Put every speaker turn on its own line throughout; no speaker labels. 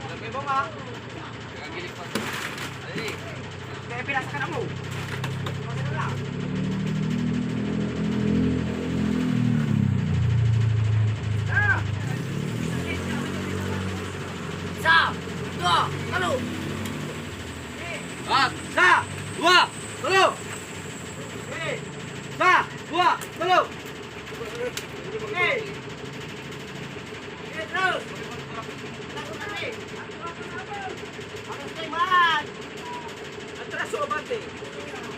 Lagay mo ma. Nagagilik pa. Dali. Kaya pinasa ka na mo. Masaya lang. Sa! Dua! Talo! Sa! Dua! Talo! Sa! Dua! Talo! Okay! Terus! Atras o bante?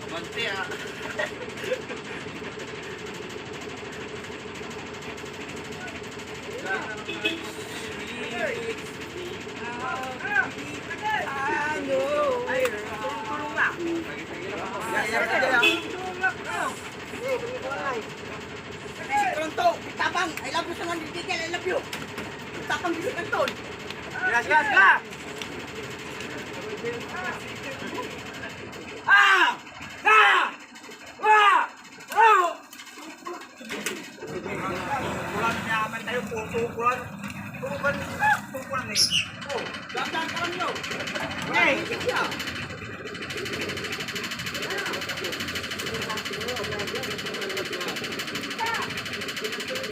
Bante ah. Tulong lang. Pronto, tapang, I love you sa mga didikil, I love you. Tapang dito kanton. Gas, gas, gas. Ah! Ah! Ah! Oh! Pukulan naman tayo, pukulan. Pukulan eh. Oh, dandan ka lang nyo. Okay, siya.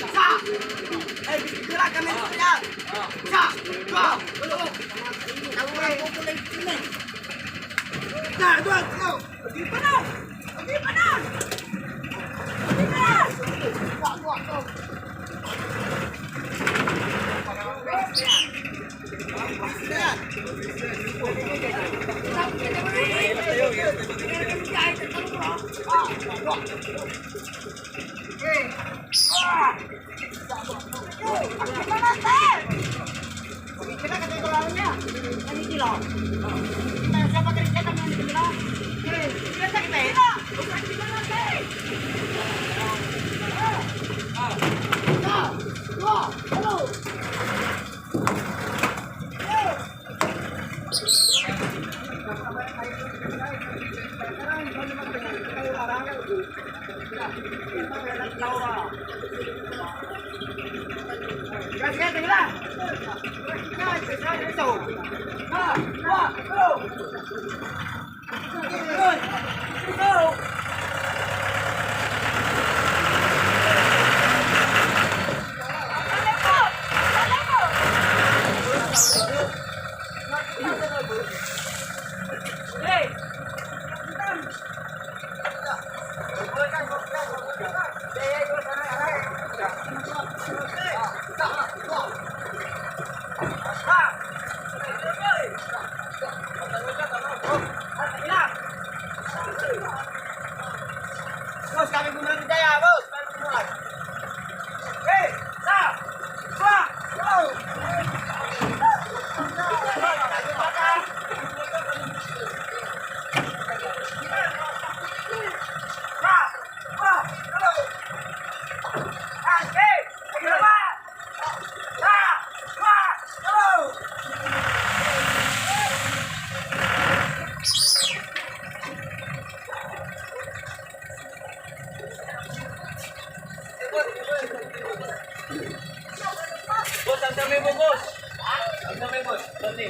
Sa! Eh, bisira kami sa kanya! Sa! Sa! Ulo! Tawag ko kulay sila eh! Sa! Dua! Dua! Hindi pa na! Hindi pa na! Hindi pa na! Dua! Dua! Dua! Bos, kami bumalik daya, bos. Kami bumalik. Hei, sa, dua, go. Bos, ang dami mo, bos. Ang dami, bos. Dami.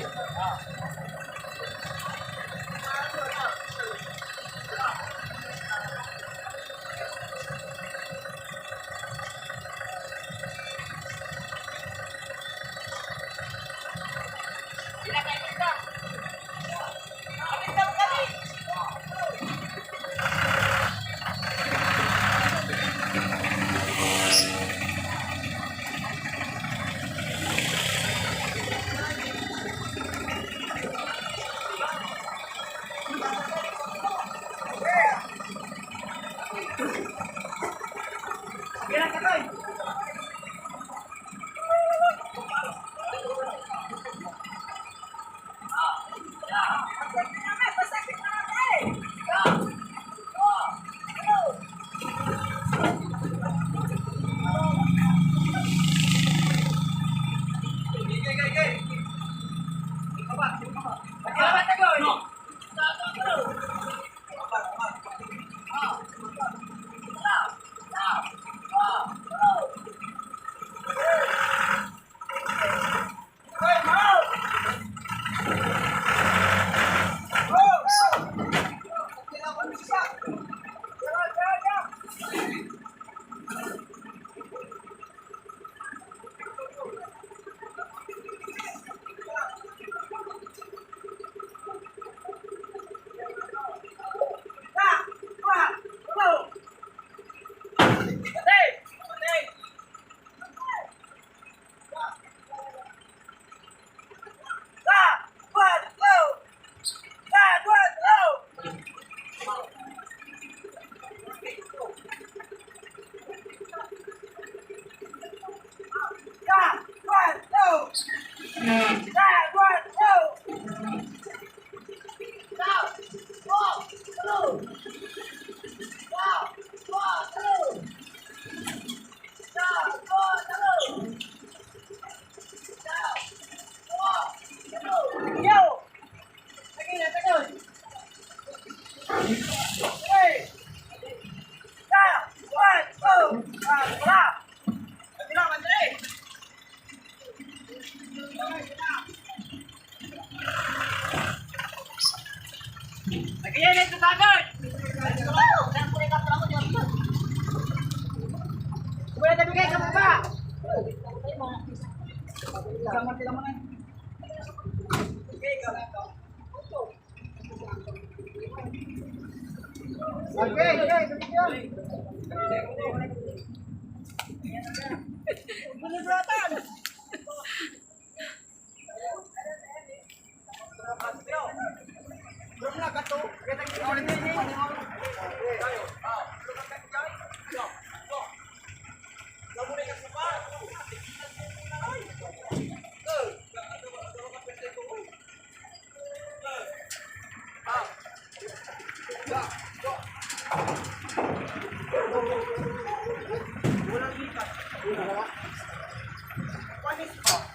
Lagi yan, ito tagad! Wala na bigay ka mo ba? Walang lipat. Walis pa.